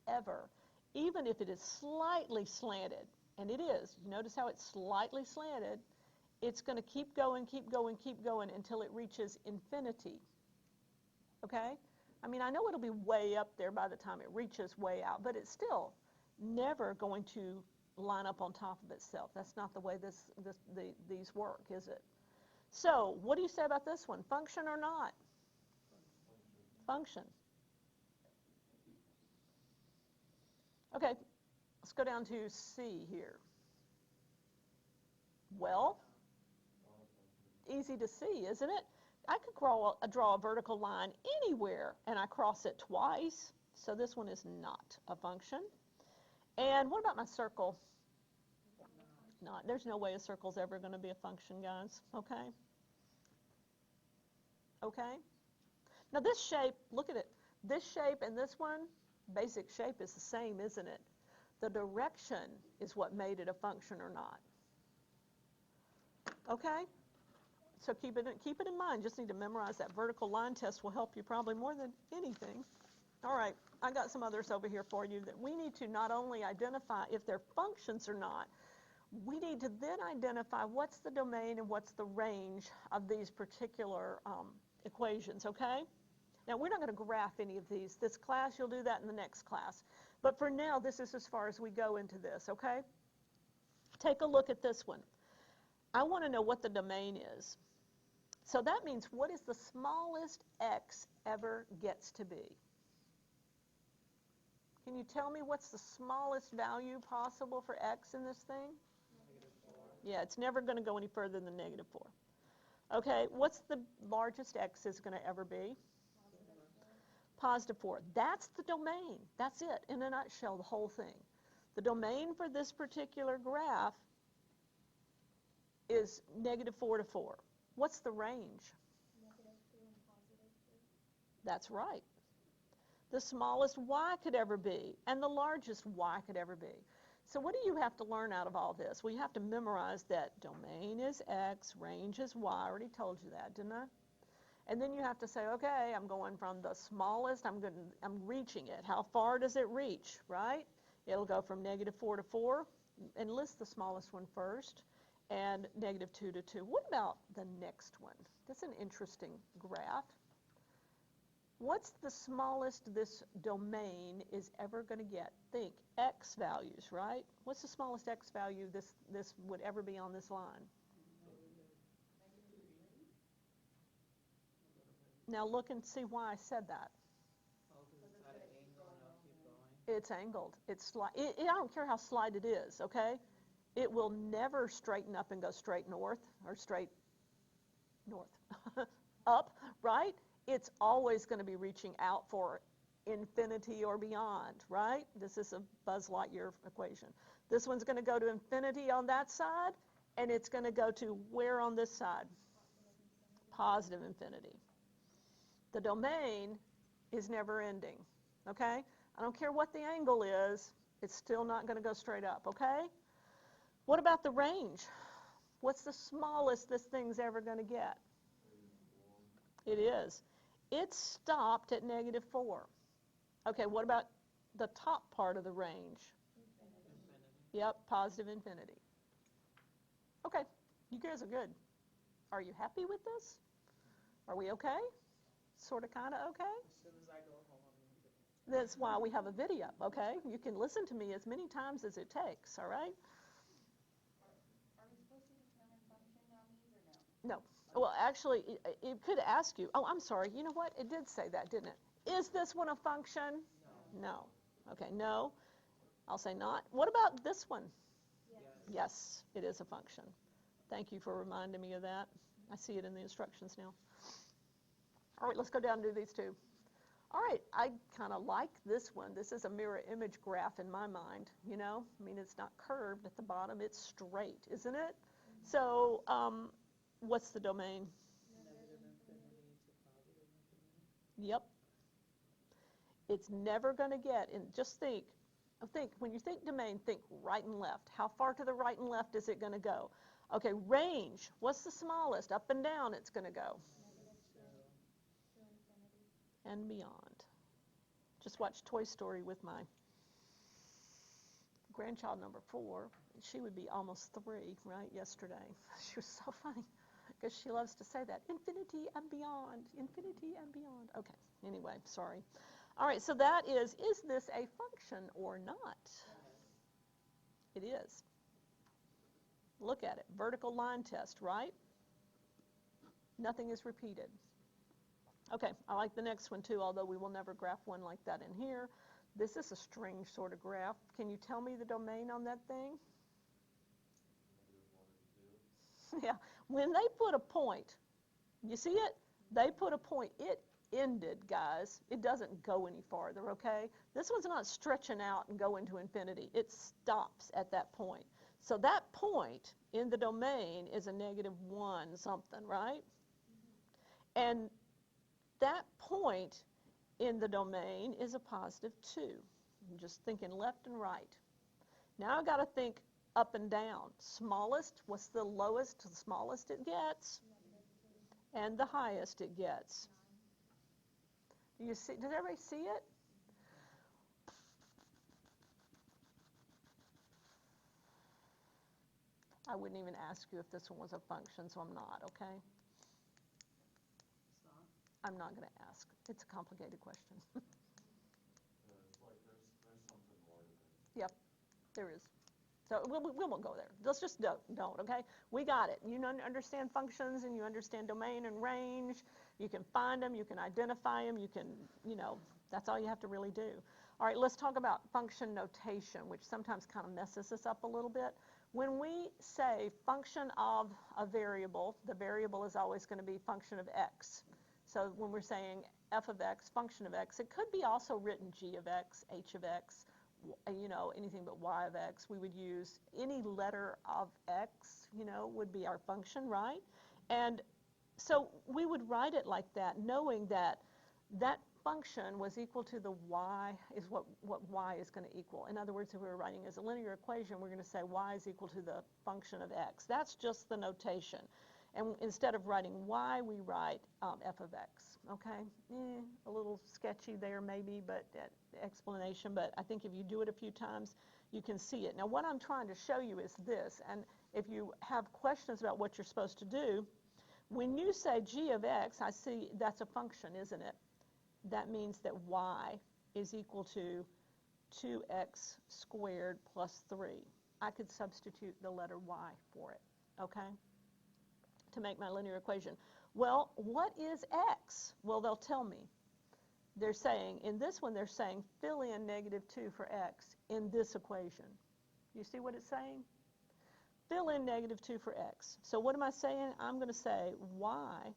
ever. Even if it is slightly slanted, and it is, you notice how it's slightly slanted, it's going to keep going, keep going, keep going until it reaches infinity. Okay? I mean, I know it'll be way up there by the time it reaches way out, but it's still never going to line up on top of itself. That's not the way these work, is it? So, what do you say about this one? Function or not? Function. Okay, let's go down to C here. Well, easy to see, isn't it? I could draw a vertical line anywhere, and I cross it twice, so this one is not a function. And what about my circle? Not. There's no way a circle's ever going to be a function, guys, okay? Okay? Now this shape, look at it. This shape and this one, basic shape is the same, isn't it? The direction is what made it a function or not. Okay? So keep it in mind. Just need to memorize that vertical line test will help you probably more than anything. All right, I got some others over here for you that we need to not only identify if they're functions or not, we need to then identify what's the domain and what's the range of these particular equations, okay? Now, we're not going to graph any of these. This class, you'll do that in the next class. But for now, this is as far as we go into this, okay? Take a look at this one. I want to know what the domain is. So that means what is the smallest x ever gets to be? Can you tell me what's the smallest value possible for x in this thing? Yeah, it's never going to go any further than -4. Okay, what's the largest x is going to ever be? +4. That's the domain. That's it, in a nutshell, the whole thing. The domain for this particular graph is -4 to 4. What's the range? -2 and +3. That's right. The smallest y could ever be, and the largest y could ever be. So what do you have to learn out of all this? Well, you have to memorize that domain is x, range is y. I already told you that, didn't I? And then you have to say, okay, I'm going from the smallest, I'm reaching it. How far does it reach, right? It'll go from -4 to 4, and list the smallest one first, and -2 to 2. What about the next one? That's an interesting graph. What's the smallest this domain is ever going to get? Think x values, right? What's the smallest x value this would ever be on this line? Now look and see why I said that. It's angled. I don't care how slight it is, okay? It will never straighten up and go straight north or straight north, up, right? It's always going to be reaching out for infinity or beyond, right? This is a Buzz Lightyear equation. This one's going to go to infinity on that side, and it's going to go to where on this side? Positive infinity. The domain is never ending, okay? I don't care what the angle is, it's still not going to go straight up, okay? What about the range? What's the smallest this thing's ever going to get? It is. It's stopped at -4. Okay, what about the top part of the range? Infinity. Yep, positive infinity. Okay, you guys are good. Are you happy with this? Are we okay? Sort of, kind of okay? As soon as I go home, I'm gonna get it. That's why we have a video, okay? You can listen to me as many times as it takes, all right? Are we supposed to determine function on these or no? No. Well, actually, it could ask you, oh, I'm sorry, you know what? It did say that, didn't it? Is this one a function? No. Okay, no. I'll say not. What about this one? Yes. Yes, it is a function. Thank you for reminding me of that. I see it in the instructions now. All right, let's go down and do these two. All right, I kind of like this one. This is a mirror image graph in my mind, you know? I mean, it's not curved at the bottom, it's straight, isn't it? So, what's the domain? Negative infinity to positive infinity. Yep. It's never going to get, and just think, when you think domain, think right and left. How far to the right and left is it going to go? Okay, range, what's the smallest? Up and down it's going to go. To infinity. And beyond. Just watched Toy Story with my grandchild number 4. She would be almost 3, right, yesterday. She was so funny because she loves to say that, infinity and beyond, infinity and beyond. Okay, anyway, sorry. All right, so that is this a function or not? It is. Look at it, vertical line test, right? Nothing is repeated. Okay, I like the next one too, although we will never graph one like that in here. This is a strange sort of graph. Can you tell me the domain on that thing? Yeah, when they put a point, you see it? They put a point. It ended, guys. It doesn't go any farther, okay? This one's not stretching out and going to infinity. It stops at that point. So that point in the domain is a -1 something, right? And that point in the domain is a +2. I'm just thinking left and right. Now I've got to think up and down. Smallest, what's the lowest to the smallest it gets? And the highest it gets. Do you see? Does everybody see it? I wouldn't even ask you if this one was a function, so I'm not, okay? It's not? I'm not going to ask. It's a complicated question. It's like there's something more to it. Yep, there is. So we won't go there. Let's just don't, okay? We got it. You understand functions and you understand domain and range. You can find them, you can identify them, you can, that's all you have to really do. All right, let's talk about function notation, which sometimes kind of messes us up a little bit. When we say function of a variable, the variable is always going to be function of x. So when we're saying f of x, function of x, it could be also written g of x, h of x, anything but y of x. We would use any letter of x, would be our function, right? And so we would write it like that, knowing that that function was equal to the y, is what y is going to equal. In other words, if we were writing as a linear equation, we're going to say y is equal to the function of x. That's just the notation. And instead of writing y, we write f of x, okay? A little sketchy there maybe, but explanation, but I think if you do it a few times, you can see it. Now, what I'm trying to show you is this, and if you have questions about what you're supposed to do, when you say g of x, I see that's a function, isn't it? That means that y is equal to 2x squared plus 3. I could substitute the letter y for it, okay, to make my linear equation. Well, what is x? Well, they'll tell me. they're saying, in this one, they're saying fill in -2 for x in this equation. You see what it's saying? Fill in -2 for x. So what am I saying? I'm going to say y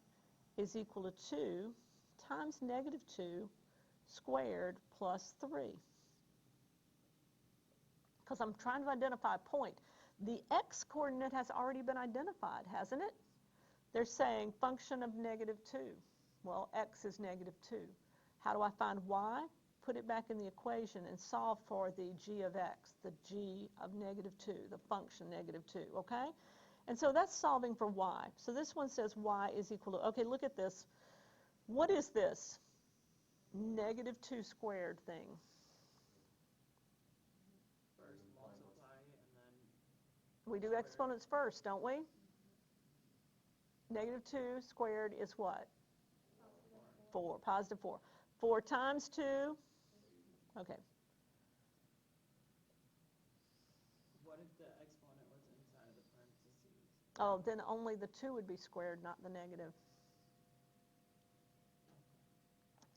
is equal to 2 times -2 squared plus 3. Because I'm trying to identify a point. The x coordinate has already been identified, hasn't it? They're saying function of -2. Well, x is -2. How do I find y? Put it back in the equation and solve for the g of x, the g of -2, the function -2, okay? And so that's solving for y. So this one says y is equal to, okay, look at this. What is this -2 squared thing? First multiply and then We do exponents first, don't we? -2 squared is what? 4, positive 4. 4 times 2, okay. what if the exponent was inside of the parentheses? Oh, then only the 2 would be squared, not the negative.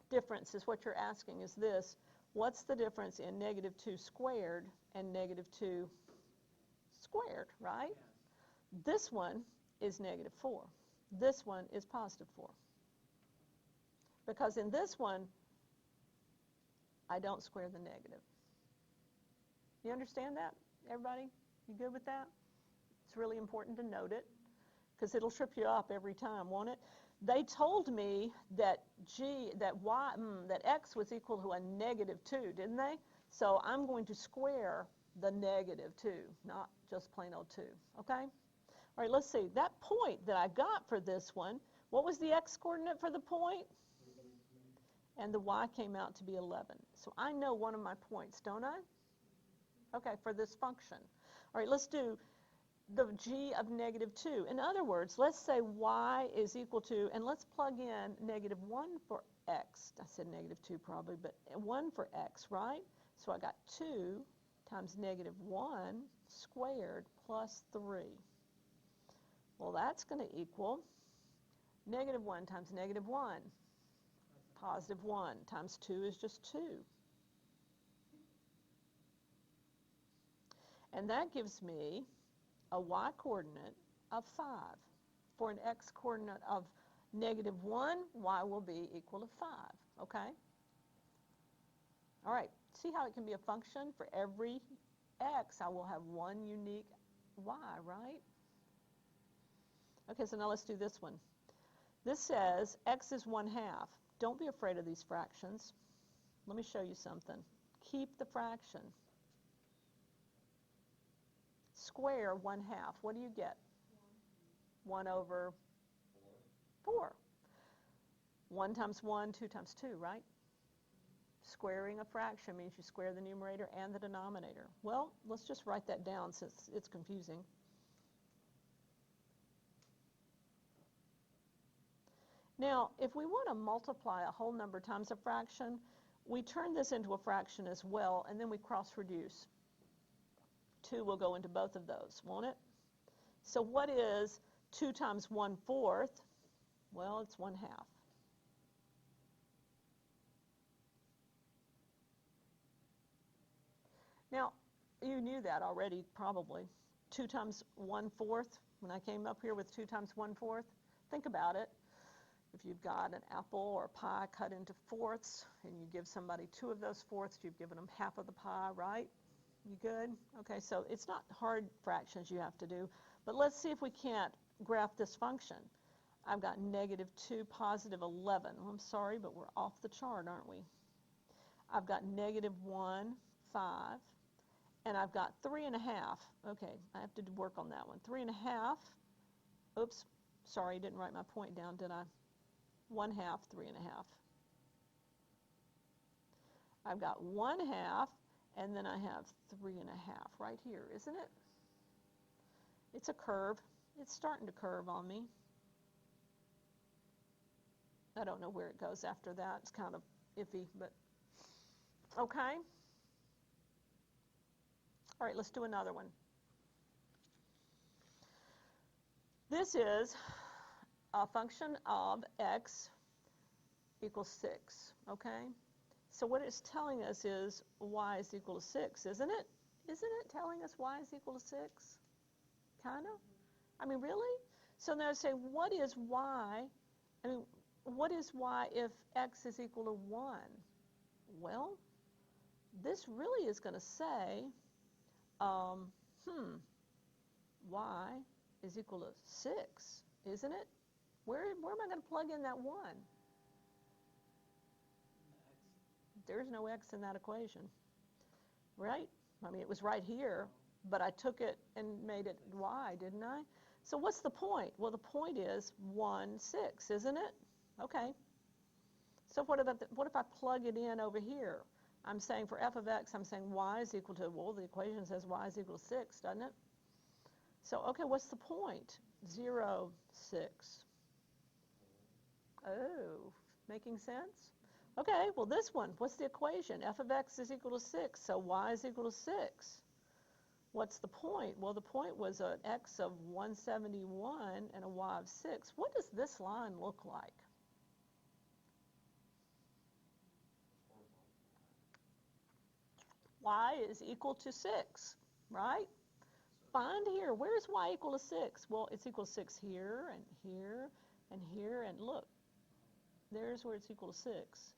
Difference is what you're asking is this. What's the difference in -2 squared and -2 squared, right? Yes. This one is -4. This one is positive 4. Because in this one, I don't square the negative. You understand that, everybody? You good with that? It's really important to note it, because it'll trip you up every time, won't it? They told me that that x was equal to a -2, didn't they? So I'm going to square the -2, not just plain old 2, okay? All right, let's see. That point that I got for this one, what was the x coordinate for the point? And the y came out to be 11. So I know one of my points, don't I? Okay, for this function. All right, let's do the g of -2. In other words, let's say y is equal to, and let's plug in -1 for x. I said -2 probably, but 1 for x, right? So I got 2 times -1 squared plus 3. Well, that's going to equal -1 times -1. Positive 1 times 2 is just 2. And that gives me a y coordinate of 5. For an x coordinate of -1, y will be equal to 5, okay? All right, see how it can be a function? For every x, I will have one unique y, right? Okay, so now let's do this one. This says x is 1/2. Don't be afraid of these fractions. Let me show you something. Keep the fraction. Square 1/2. What do you get? 1 over 4. 1 times 1, 2 times 2, right? Squaring a fraction means you square the numerator and the denominator. Well, let's just write that down since it's confusing. Now, if we want to multiply a whole number times a fraction, we turn this into a fraction as well, and then we cross-reduce. 2 will go into both of those, won't it? So what is 2 times 1/4? Well, it's 1/2. Now, you knew that already, probably. 2 times 1/4, when I came up here with 2 times 1/4, think about it. If you've got an apple or a pie cut into fourths, and you give somebody 2 of those fourths, you've given them half of the pie, right? You good? Okay, so it's not hard fractions you have to do, but let's see if we can't graph this function. I've got -2, positive 11. Well, I'm sorry, but we're off the chart, aren't we? I've got -1, 5, and I've got 3.5. Okay, I have to work on that one. 3.5. Oops, sorry, didn't write my point down, did I? 1/2, 3.5. I've got 1/2, and then I have 3.5 right here, isn't it? It's a curve. It's starting to curve on me. I don't know where it goes after that. It's kind of iffy, but okay. All right, let's do another one. This is a function of x equals 6, okay? So what it's telling us is y is equal to 6, isn't it? Isn't it telling us y is equal to 6? Kind of? I mean, really? So now say, what is y? I mean, what is y if x is equal to 1? Well, this really is going to say, y is equal to 6, isn't it? Where am I going to plug in that 1? There's no x in that equation, right? I mean, it was right here, but I took it and made it y, didn't I? So what's the point? Well, the point is 1, 6, isn't it? Okay. So what if I plug it in over here? I'm saying for f of x, I'm saying y is equal to, well, the equation says y is equal to 6, doesn't it? So, okay, what's the point? 0, 6. Oh, making sense? Okay, well, this one, what's the equation? F of x is equal to 6, so y is equal to 6. What's the point? Well, the point was an x of 171 and a y of 6. What does this line look like? Y is equal to 6, right? Find here, where's y equal to 6? Well, it's equal to 6 here, and here, and here, and look. There's where it's equal to 6.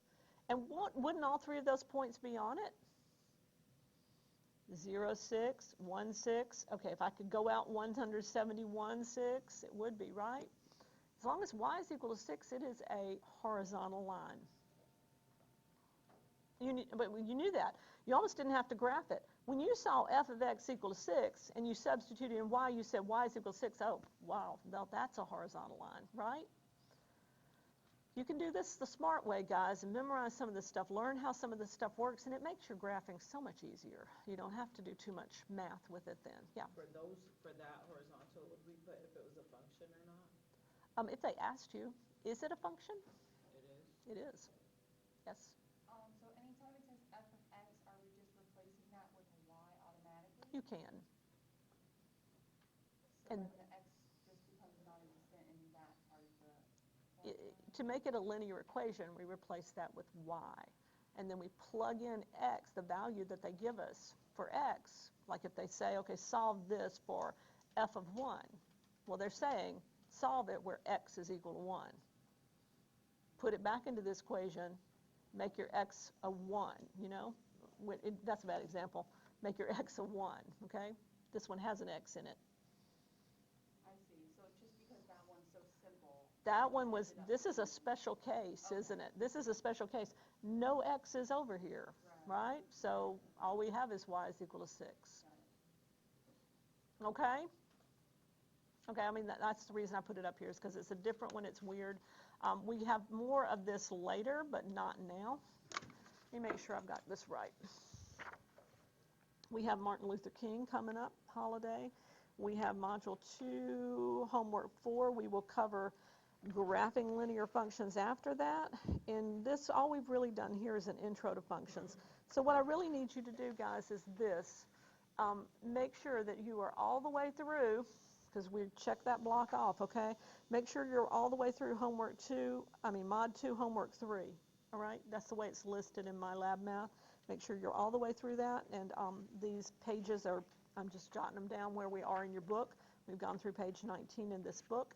And wouldn't all three of those points be on it? 0, 6, 1, 6. Okay, if I could go out 171, 6, it would be, right? As long as y is equal to 6, it is a horizontal line. But you knew that. You almost didn't have to graph it. When you saw f of x equal to 6, and you substituted in y, you said y is equal to 6. Oh, wow, now that's a horizontal line, right? You can do this the smart way, guys, and memorize some of this stuff. Learn how some of this stuff works, and it makes your graphing so much easier. You don't have to do too much math with it then. Yeah. For that horizontal, would we put if it was a function or not? If they asked you, is it a function? It is. It is. Yes. So anytime it says f of x, are we just replacing that with a y automatically? You can. So And then the x just becomes non-existent and that part of the to make it a linear equation, we replace that with y. And then we plug in x, the value that they give us for x. Like if they say, okay, solve this for f of 1. Well, they're saying, solve it where x is equal to 1. Put it back into this equation, make your x a 1, you know? That's a bad example. Make your x a 1, okay? This one has an x in it. I see. So just because that one's so simple. That one was, this is a special case, isn't it? This is a special case. No x is over here, right? So all we have is y is equal to 6. Okay? Okay, I mean, that's the reason I put it up here is because it's a different one. It's weird. We have more of this later, but not now. Let me make sure I've got this right. We have Martin Luther King coming up, holiday. We have Module 2, Homework 4. We will cover graphing linear functions after that. And this, all we've really done here is an intro to functions. So what I really need you to do, guys, is this. Make sure that you are all the way through, because we check that block off, okay? Make sure you're all the way through Mod 2, Homework 3, all right? That's the way it's listed in my lab math. Make sure you're all the way through that, and these pages are, I'm just jotting them down where we are in your book. We've gone through page 19 in this book.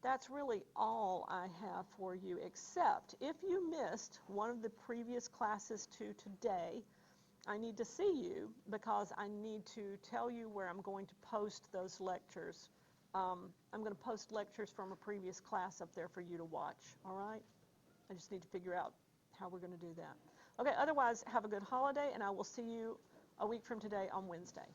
That's really all I have for you, except if you missed one of the previous classes to today, I need to see you because I need to tell you where I'm going to post those lectures. I'm going to post lectures from a previous class up there for you to watch, all right? I just need to figure out how we're going to do that. Okay, otherwise, have a good holiday, and I will see you a week from today on Wednesday.